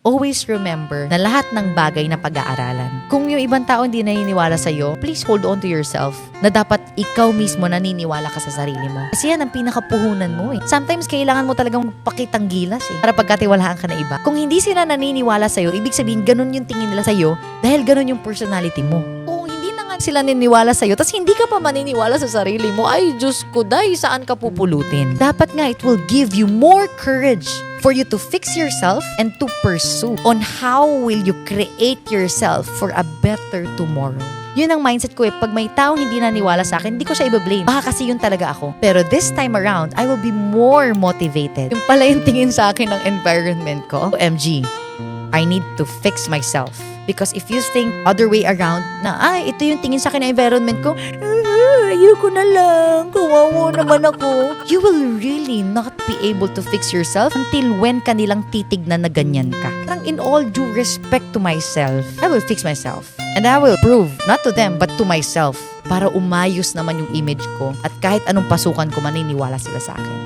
always remember na lahat ng bagay na pag-aaralan. Kung yung ibang tao hindi naniniwala sa'yo, please hold on to yourself na dapat ikaw mismo naniniwala ka sa sarili mo. Kasi yan ang pinakapuhunan mo eh. Sometimes kailangan mo talagang magpakitang gilas eh, para pagkatiwalaan ka na iba. Kung hindi sila naniniwala sa'yo, ibig sabihin ganun yung tingin nila sa'yo dahil ganun yung personality mo. Kung hindi na nga sila naniniwala sa'yo, tas hindi ka pa maniniwala sa sarili mo, ay Diyos ko, day, saan ka pupulutin? Dapat nga, it will give you more courage for you to fix yourself and to pursue on how will you create yourself for a better tomorrow. Yun ang mindset ko eh. Pag may taong hindi naniwala sa akin, hindi ko siya i-blame. Baka kasi yun talaga ako. Pero this time around, I will be more motivated. Yung pala yung tingin sa akin ng environment ko. OMG, I need to fix myself. Because if you think other way around, na ito yung tingin sa akin ng environment ko, ayoko na lang, kawawa naman ako. You will really not be able to fix yourself until when kanilang titignan na ganyan ka. Parang in all due respect to myself, I will fix myself. And I will prove, not to them, but to myself, para umayos naman yung image ko at kahit anong pasukan ko, maniniwala sila sa akin.